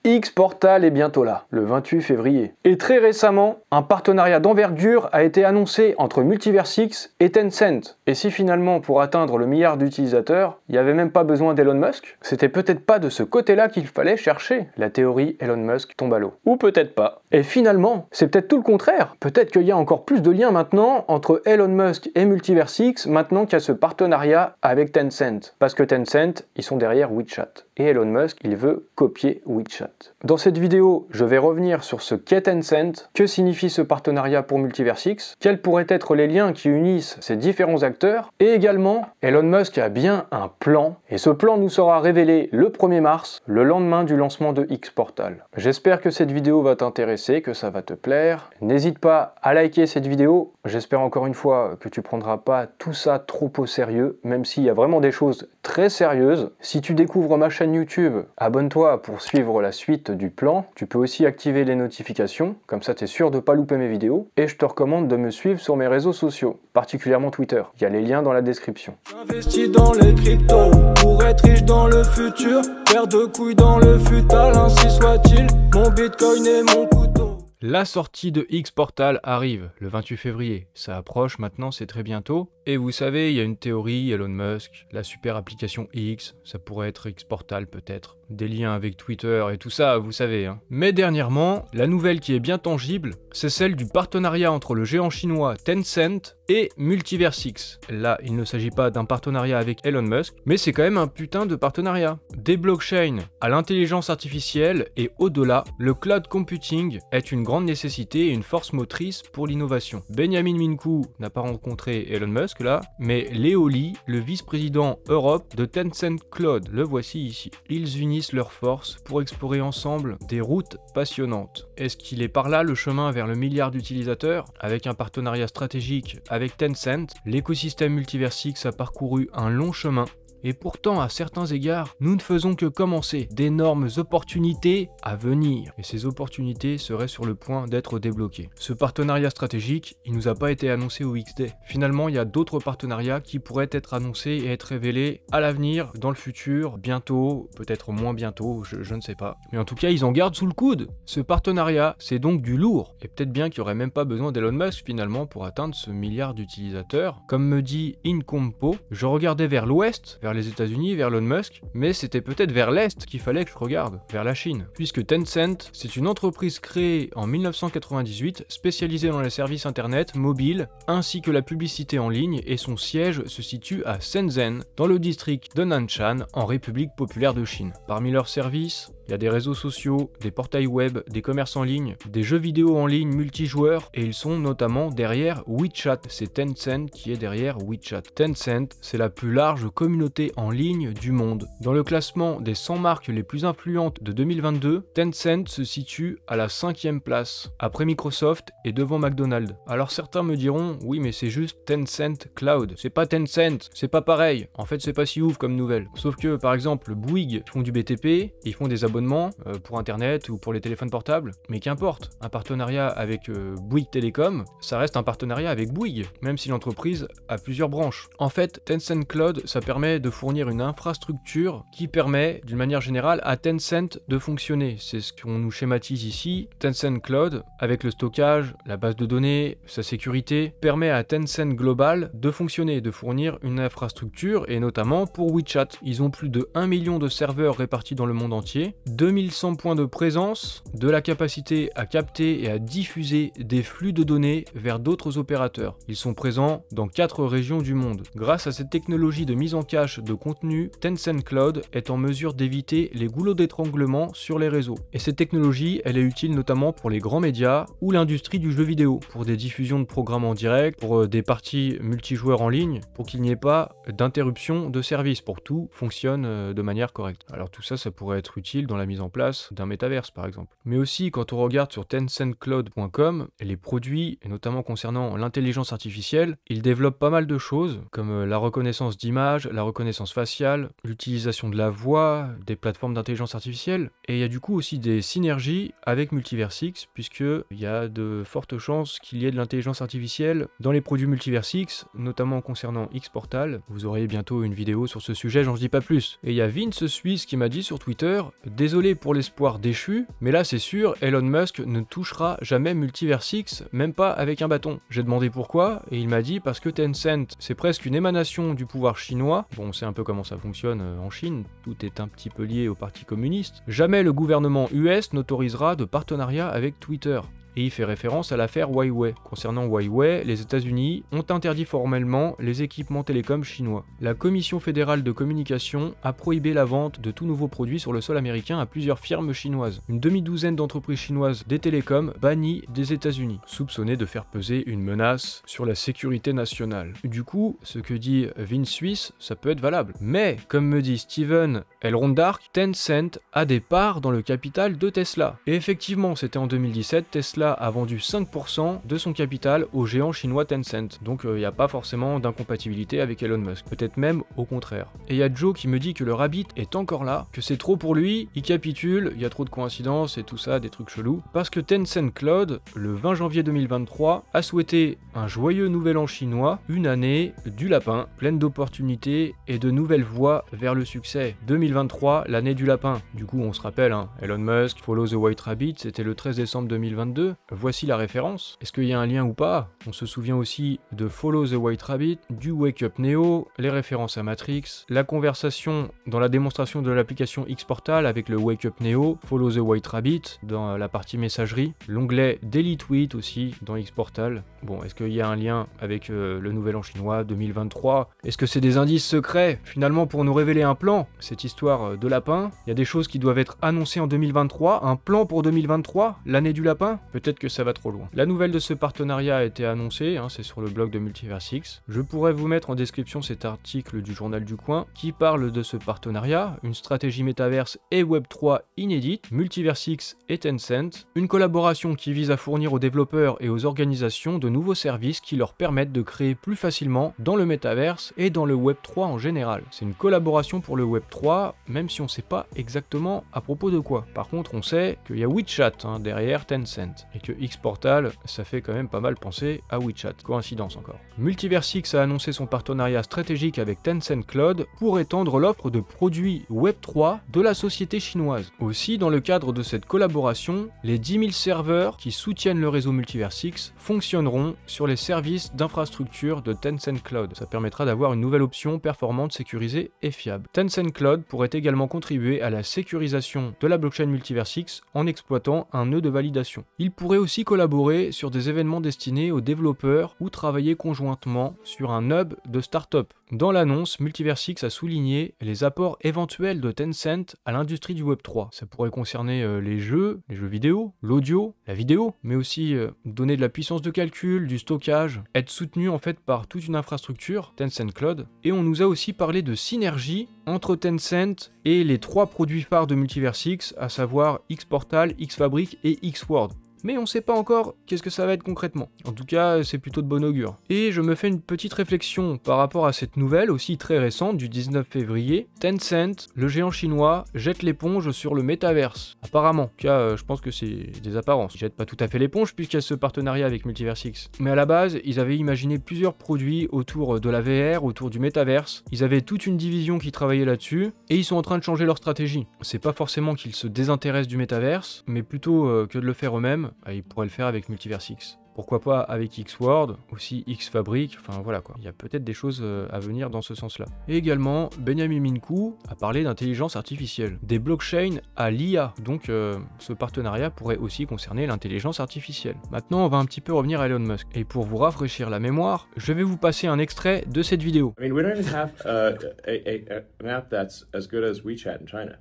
Xportal est bientôt là, le 28 février. Et très récemment, un partenariat d'envergure a été annoncé entre Multiversix et Tencent. Et si finalement, pour atteindre le milliard d'utilisateurs, il n'y avait même pas besoin d'Elon Musk, c'était peut-être pas de ce côté-là qu'il fallait chercher. La théorie Elon Musk tombe à l'eau. Ou peut-être pas. Et finalement, c'est peut-être tout le contraire. Peut-être qu'il y a encore plus de liens maintenant entre Elon Musk et Multiversix, maintenant qu'il y a ce partenariat avec Tencent. Parce que Tencent, ils sont derrière WeChat. Et Elon Musk, il veut copier WeChat. Dans cette vidéo, je vais revenir sur ce qu'est Tencent, que signifie ce partenariat pour Multiversix, quels pourraient être les liens qui unissent ces différents acteurs, et également, Elon Musk a bien un plan, et ce plan nous sera révélé le 1er mars, le lendemain du lancement de Xportal. J'espère que cette vidéo va t'intéresser, que ça va te plaire. N'hésite pas à liker cette vidéo, j'espère encore une fois que tu prendras pas tout ça trop au sérieux, même s'il y a vraiment des choses très sérieuses. Si tu découvres ma chaîne YouTube, abonne-toi pour suivre la suite du plan. Tu peux aussi activer les notifications, comme ça tu es sûr de ne pas louper mes vidéos. Et je te recommande de me suivre sur mes réseaux sociaux, particulièrement Twitter. Il y a les liens dans la description. J'investis dans les cryptos pour être riche dans le futur. Paire de couilles dans le futal, ainsi soit-il. Mon bitcoin et mon couteau. La sortie de Xportal arrive le 28 février. Ça approche maintenant, c'est très bientôt. Et vous savez, il y a une théorie, Elon Musk, la super application X, ça pourrait être Xportal peut-être. Des liens avec Twitter et tout ça, vous savez. Hein. Mais dernièrement, la nouvelle qui est bien tangible, c'est celle du partenariat entre le géant chinois Tencent et Multiversix. Là, il ne s'agit pas d'un partenariat avec Elon Musk, mais c'est quand même un putain de partenariat. Des blockchains à l'intelligence artificielle et au-delà, le cloud computing est une grande nécessité et une force motrice pour l'innovation. Benjamin Minkou n'a pas rencontré Elon Musk là, mais Leo Li, le vice-président Europe de Tencent Cloud, le voici ici. Ils unissent leurs forces pour explorer ensemble des routes passionnantes. Est-ce qu'il est par là le chemin vers le milliard d'utilisateurs? Avec un partenariat stratégique avec Tencent, l'écosystème Multiversix a parcouru un long chemin. Et pourtant, à certains égards, nous ne faisons que commencer. D'énormes opportunités à venir. Et ces opportunités seraient sur le point d'être débloquées. Ce partenariat stratégique, il nous a pas été annoncé au XD. Finalement, il y a d'autres partenariats qui pourraient être annoncés et être révélés à l'avenir, dans le futur, bientôt, peut-être moins bientôt, je ne sais pas. Mais en tout cas, ils en gardent sous le coude. Ce partenariat, c'est donc du lourd. Et peut-être bien qu'il n'y aurait même pas besoin d'Elon Musk finalement pour atteindre ce milliard d'utilisateurs. Comme me dit Incompo, je regardais vers l'ouest, vers les États-Unis, vers Elon Musk, mais c'était peut-être vers l'Est qu'il fallait que je regarde, vers la Chine. Puisque Tencent, c'est une entreprise créée en 1998, spécialisée dans les services internet, mobiles, ainsi que la publicité en ligne, et son siège se situe à Shenzhen, dans le district de Nanshan, en République populaire de Chine. Parmi leurs services, il y a des réseaux sociaux, des portails web, des commerces en ligne, des jeux vidéo en ligne multijoueurs, et ils sont notamment derrière WeChat. C'est Tencent qui est derrière WeChat. Tencent, c'est la plus large communauté en ligne du monde. Dans le classement des 100 marques les plus influentes de 2022, Tencent se situe à la 5e place, après Microsoft et devant McDonald's. Alors certains me diront, oui mais c'est juste Tencent Cloud, c'est pas Tencent, c'est pas pareil. En fait c'est pas si ouf comme nouvelle. Sauf que par exemple Bouygues font du BTP, ils font des abonnements pour internet ou pour les téléphones portables, mais qu'importe, un partenariat avec Bouygues Télécom, ça reste un partenariat avec Bouygues, même si l'entreprise a plusieurs branches. En fait, Tencent Cloud, ça permet de fournir une infrastructure qui permet, d'une manière générale, à Tencent de fonctionner. C'est ce qu'on nous schématise ici. Tencent Cloud, avec le stockage, la base de données, sa sécurité, permet à Tencent Global de fonctionner, de fournir une infrastructure, et notamment pour WeChat. Ils ont plus de 1 million de serveurs répartis dans le monde entier, 2100 points de présence, de la capacité à capter et à diffuser des flux de données vers d'autres opérateurs. Ils sont présents dans 4 régions du monde. Grâce à cette technologie de mise en cache de contenu, Tencent Cloud est en mesure d'éviter les goulots d'étranglement sur les réseaux. Et cette technologie, elle est utile notamment pour les grands médias ou l'industrie du jeu vidéo, pour des diffusions de programmes en direct, pour des parties multijoueurs en ligne, pour qu'il n'y ait pas d'interruption de service, pour que tout fonctionne de manière correcte. Alors tout ça, ça pourrait être utile dans la mise en place d'un métaverse par exemple. Mais aussi quand on regarde sur tencencloud.com, les produits, et notamment concernant l'intelligence artificielle, ils développent pas mal de choses, comme la reconnaissance d'images, la reconnaissance faciale, l'utilisation de la voix, des plateformes d'intelligence artificielle, et il y a du coup aussi des synergies avec Multiversix, puisqu'il y a de fortes chances qu'il y ait de l'intelligence artificielle dans les produits Multiversix, notamment concernant Xportal. Vous aurez bientôt une vidéo sur ce sujet, j'en dis pas plus. Et il y a Vince Suisse qui m'a dit sur Twitter, désolé pour l'espoir déchu, mais là c'est sûr, Elon Musk ne touchera jamais Multiversix, même pas avec un bâton. J'ai demandé pourquoi, et il m'a dit parce que Tencent, c'est presque une émanation du pouvoir chinois. Bon, on sait un peu comment ça fonctionne en Chine, tout est un petit peu lié au parti communiste. Jamais le gouvernement US n'autorisera de partenariat avec Twitter. Et il fait référence à l'affaire Huawei. Concernant Huawei, les États-Unis ont interdit formellement les équipements télécoms chinois. La Commission fédérale de communication a prohibé la vente de tout nouveau produit sur le sol américain à plusieurs firmes chinoises. Une demi-douzaine d'entreprises chinoises des télécoms bannies des États-Unis, soupçonnées de faire peser une menace sur la sécurité nationale. Du coup, ce que dit Vince Suisse, ça peut être valable. Mais, comme me dit Steven Elrondark, Tencent a des parts dans le capital de Tesla. Et effectivement, c'était en 2017, Tesla a vendu 5% de son capital au géant chinois Tencent. Donc il n'y a pas forcément d'incompatibilité avec Elon Musk, peut-être même au contraire. Et il y a Joe qui me dit que le Rabbit est encore là, que c'est trop pour lui, il capitule, il y a trop de coïncidences et tout ça, des trucs chelous, parce que Tencent Cloud, le 20 janvier 2023, a souhaité un joyeux nouvel an chinois, une année du lapin, pleine d'opportunités et de nouvelles voies vers le succès. 2023, l'année du lapin. Du coup, on se rappelle, hein, Elon Musk, Follow the White Rabbit, c'était le 13 décembre 2022. Voici la référence. Est-ce qu'il y a un lien ou pas? On se souvient aussi de Follow the White Rabbit, du Wake Up Neo, les références à Matrix, la conversation dans la démonstration de l'application X-Portal avec le Wake Up Neo, Follow the White Rabbit dans la partie messagerie, l'onglet Daily Tweet aussi dans X-Portal. Bon, est-ce qu'il y a un lien avec le nouvel an chinois 2023? Est-ce que c'est des indices secrets finalement pour nous révéler un plan? Cette histoire de lapin, il y a des choses qui doivent être annoncées en 2023, un plan pour 2023, l'année du lapin? Peut-être que ça va trop loin. La nouvelle de ce partenariat a été annoncée, hein, c'est sur le blog de Multiversix. Je pourrais vous mettre en description cet article du Journal du Coin qui parle de ce partenariat, une stratégie métaverse et Web3 inédite, Multiversix et Tencent, une collaboration qui vise à fournir aux développeurs et aux organisations de nouveaux services qui leur permettent de créer plus facilement dans le métaverse et dans le Web3 en général. C'est une collaboration pour le Web3, même si on ne sait pas exactement à propos de quoi. Par contre, on sait qu'il y a WeChat derrière Tencent. Et que X-Portal, ça fait quand même pas mal penser à WeChat. Coïncidence encore. Multiversix a annoncé son partenariat stratégique avec Tencent Cloud pour étendre l'offre de produits Web3 de la société chinoise. Aussi, dans le cadre de cette collaboration, les 10 000 serveurs qui soutiennent le réseau Multiversix fonctionneront sur les services d'infrastructure de Tencent Cloud. Ça permettra d'avoir une nouvelle option performante, sécurisée et fiable. Tencent Cloud pourrait également contribuer à la sécurisation de la blockchain Multiversix en exploitant un nœud de validation. Il pourrait aussi collaborer sur des événements destinés aux développeurs ou travailler conjointement sur un hub de start-up. Dans l'annonce, Multiversix a souligné les apports éventuels de Tencent à l'industrie du Web3. Ça pourrait concerner les jeux vidéo, l'audio, la vidéo, mais aussi donner de la puissance de calcul, du stockage, être soutenu en fait par toute une infrastructure, Tencent Cloud. Et on nous a aussi parlé de synergie entre Tencent et les 3 produits phares de Multiversix, à savoir X-Portal, X-Fabric et X-Word. Mais on sait pas encore qu'est-ce que ça va être concrètement. En tout cas, c'est plutôt de bon augure. Et je me fais une petite réflexion par rapport à cette nouvelle, aussi très récente, du 19 février. Tencent, le géant chinois, jette l'éponge sur le métaverse. Apparemment. En tout cas, je pense que c'est des apparences. Ils jettent pas tout à fait l'éponge puisqu'il y a ce partenariat avec Multiversix. Mais à la base, ils avaient imaginé plusieurs produits autour de la VR, autour du métaverse. Ils avaient toute une division qui travaillait là-dessus, et ils sont en train de changer leur stratégie. C'est pas forcément qu'ils se désintéressent du métaverse, mais plutôt que de le faire eux-mêmes. Ils pourraient le faire avec Multiversix. Pourquoi pas avec X-Word, aussi X-Fabric, enfin voilà quoi. Il y a peut-être des choses à venir dans ce sens-là. Et également, Benjamin Minkou a parlé d'intelligence artificielle, des blockchains à l'IA. Donc ce partenariat pourrait aussi concerner l'intelligence artificielle. Maintenant, on va un petit peu revenir à Elon Musk. Et pour vous rafraîchir la mémoire, je vais vous passer un extrait de cette vidéo. I mean, we don't even have an app that's as good as WeChat in China.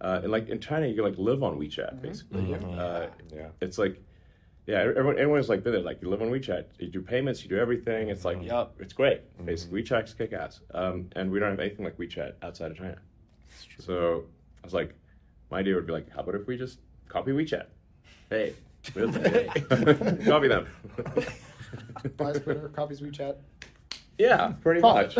And like in China, you can like live on WeChat basically. It's like, yeah, everyone's like been there. Like you live on WeChat, you do payments, you do everything. It's like, yeah, it's great. Basically, WeChat's kick ass. And we don't have anything like WeChat outside of China. So I was like, my idea would be like, how about if we just copy WeChat? Hey, copy them. Buys Twitter, copies WeChat. Yeah, pretty much.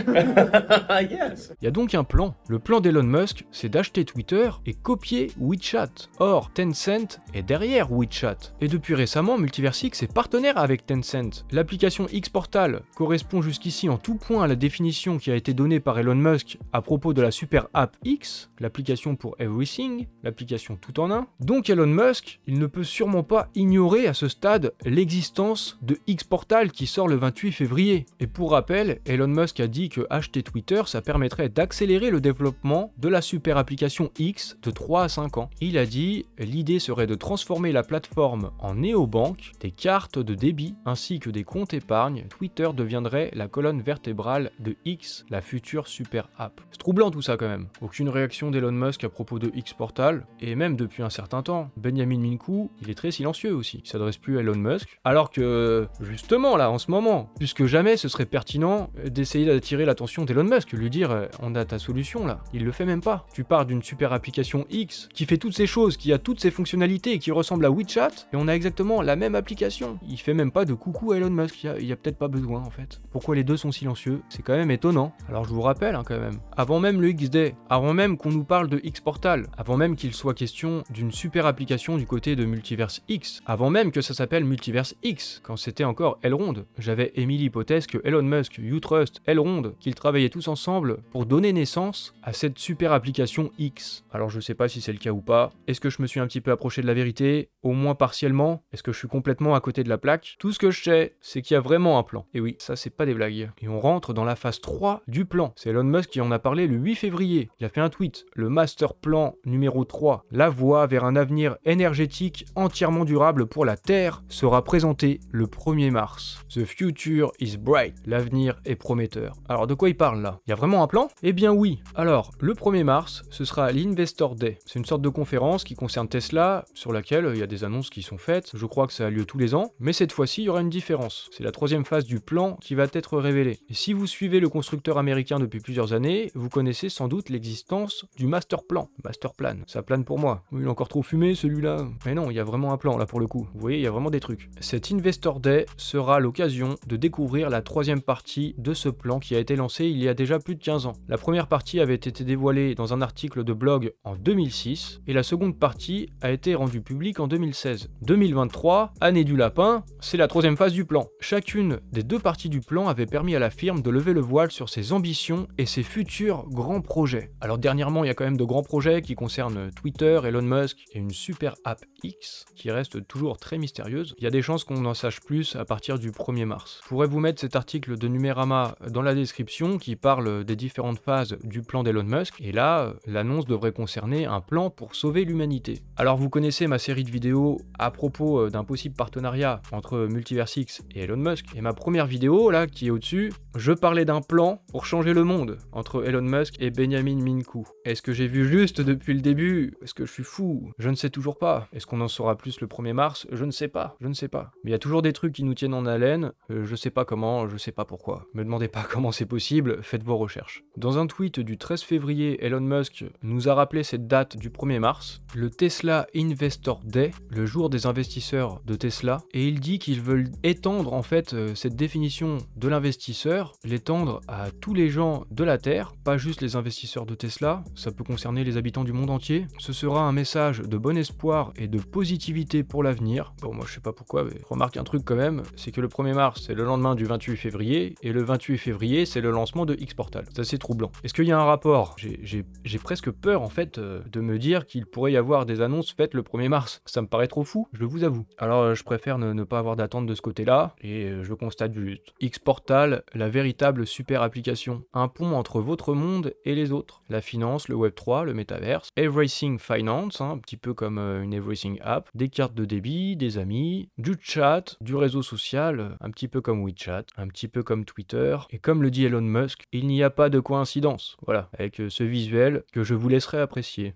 Yes. Il y a donc un plan. Le plan d'Elon Musk, c'est d'acheter Twitter et copier WeChat. Or, Tencent est derrière WeChat. Et depuis récemment, Multiversix est partenaire avec Tencent. L'application X-Portal correspond jusqu'ici en tout point à la définition qui a été donnée par Elon Musk à propos de la super app X, l'application pour Everything, l'application tout en un. Donc Elon Musk, il ne peut sûrement pas ignorer à ce stade l'existence de X-Portal qui sort le 28 février. Et pour rappel, Elon Musk a dit que acheter Twitter, ça permettrait d'accélérer le développement de la super application X de 3 à 5 ans. Il a dit, l'idée serait de transformer la plateforme en néobanque, des cartes de débit ainsi que des comptes épargne. Twitter deviendrait la colonne vertébrale de X, la future super app. C'est troublant tout ça quand même. Aucune réaction d'Elon Musk à propos de X-Portal, et même depuis un certain temps. Benjamin Minkou, il est très silencieux aussi. Il s'adresse plus à Elon Musk, alors que, justement là, en ce moment, plus que jamais, ce serait pertinent d'essayer d'attirer l'attention d'Elon Musk, lui dire on a ta solution là. Il le fait même pas. Tu pars d'une super application X qui fait toutes ces choses, qui a toutes ces fonctionnalités et qui ressemble à WeChat, et on a exactement la même application. Il fait même pas de coucou à Elon Musk, il y a peut-être pas besoin en fait. Pourquoi les deux sont silencieux? C'est quand même étonnant. Alors je vous rappelle quand même, avant même le XDay, avant même qu'on nous parle de X-Portal, avant même qu'il soit question d'une super application du côté de Multiverse X, avant même que ça s'appelle Multiverse X, quand c'était encore Elrond, j'avais émis l'hypothèse que Elon Musk, Utrust, Elrond, qu'ils travaillaient tous ensemble pour donner naissance à cette super application X. Alors je sais pas si c'est le cas ou pas. Est-ce que je me suis un petit peu approché de la vérité? Au moins partiellement? Est-ce que je suis complètement à côté de la plaque? Tout ce que je sais, c'est qu'il y a vraiment un plan. Et oui, ça c'est pas des blagues. Et on rentre dans la phase 3 du plan. C'est Elon Musk qui en a parlé le 8 février. Il a fait un tweet. Le master plan numéro 3, la voie vers un avenir énergétique entièrement durable pour la Terre, sera présenté le 1er mars. The future is bright. L'avenir est prometteur. Alors de quoi il parle là? Il y a vraiment un plan? Eh bien oui. Alors, le 1er mars, ce sera l'Investor Day. C'est une sorte de conférence qui concerne Tesla, sur laquelle il y a des annonces qui sont faites. Je crois que ça a lieu tous les ans. Mais cette fois-ci, il y aura une différence. C'est la 3e phase du plan qui va être révélée. Et si vous suivez le constructeur américain depuis plusieurs années, vous connaissez sans doute l'existence du master plan. Master plan. Ça plane pour moi. Il est encore trop fumé celui-là. Mais non, il y a vraiment un plan là pour le coup. Vous voyez, il y a vraiment des trucs. Cet Investor Day sera l'occasion de découvrir la 3e partie de ce plan qui a été lancé il y a déjà plus de 15 ans. La première partie avait été dévoilée dans un article de blog en 2006 et la seconde partie a été rendue publique en 2016. 2023, année du lapin, c'est la 3e phase du plan. Chacune des deux parties du plan avait permis à la firme de lever le voile sur ses ambitions et ses futurs grands projets. Alors dernièrement, il y a quand même de grands projets qui concernent Twitter, Elon Musk et une super app X qui reste toujours très mystérieuse. Il y a des chances qu'on en sache plus à partir du 1er mars. Je pourrais vous mettre cet article de Numérama dans la description qui parle des différentes phases du plan d'Elon Musk, et là, l'annonce devrait concerner un plan pour sauver l'humanité. Alors vous connaissez ma série de vidéos à propos d'un possible partenariat entre Multiversix et Elon Musk, et ma première vidéo, là, qui est au-dessus, je parlais d'un plan pour changer le monde entre Elon Musk et Benjamin Minkou. Est-ce que j'ai vu juste depuis le début? Est-ce que je suis fou? Je ne sais toujours pas. Est-ce qu'on en saura plus le 1er mars? Je ne sais pas, je ne sais pas. Mais il y a toujours des trucs qui nous tiennent en haleine, je sais pas comment, je sais pas pourquoi. Me demandez pas comment c'est possible, faites vos recherches. Dans un tweet du 13 février, Elon Musk nous a rappelé cette date du 1er mars, le Tesla Investor Day, le jour des investisseurs de Tesla, et il dit qu'ils veulent étendre en fait cette définition de l'investisseur, l'étendre à tous les gens de la Terre, pas juste les investisseurs de Tesla, ça peut concerner les habitants du monde entier. Ce sera un message de bon espoir et de positivité pour l'avenir. Bon, moi je sais pas pourquoi, mais remarque un truc quand même, c'est que le 1er mars c'est le lendemain du 28 février, et le 28 février c'est le lancement de X-Portal. C'est assez troublant. Est-ce qu'il y a un rapport? J'ai presque peur en fait de me dire qu'il pourrait y avoir des annonces faites le 1er mars. Ça me paraît trop fou, je vous avoue. Alors je préfère ne pas avoir d'attente de ce côté-là, et je constate juste. X-Portal, la véritable super application. Un pont entre votre monde et les autres. La finance, le Web3, le métaverse, Everything Finance, un petit peu comme une Everything App, des cartes de débit, des amis, du chat, du réseau social, un petit peu comme WeChat, un petit peu comme Twitter, et comme le dit Elon Musk, il n'y a pas de coïncidence. Voilà, avec ce visuel que je vous laisserai apprécier.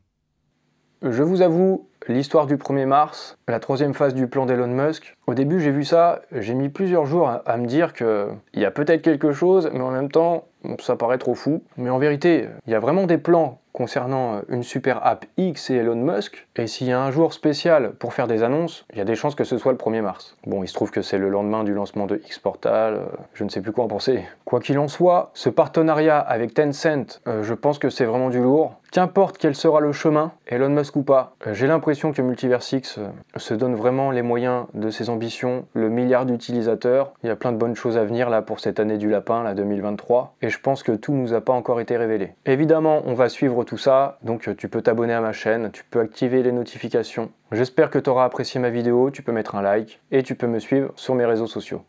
Je vous avoue, l'histoire du 1er mars, la 3e phase du plan d'Elon Musk, au début j'ai vu ça, j'ai mis plusieurs jours à me dire qu'il y a peut-être quelque chose, mais en même temps, ça paraît trop fou. Mais en vérité, il y a vraiment des plans concernant une super app X et Elon Musk, et s'il y a un jour spécial pour faire des annonces, il y a des chances que ce soit le 1er mars. Bon, il se trouve que c'est le lendemain du lancement de X-Portal, je ne sais plus quoi en penser. Quoi qu'il en soit, ce partenariat avec Tencent, je pense que c'est vraiment du lourd. Qu'importe quel sera le chemin, Elon Musk ou pas, j'ai l'impression que Multiversix se donne vraiment les moyens de ses ambitions, le milliard d'utilisateurs. Il y a plein de bonnes choses à venir là pour cette année du lapin, la 2023, et je pense que tout nous a pas encore été révélé. Évidemment, on va suivre tout ça, donc tu peux t'abonner à ma chaîne, tu peux activer les notifications. J'espère que tu auras apprécié ma vidéo, tu peux mettre un like, et tu peux me suivre sur mes réseaux sociaux.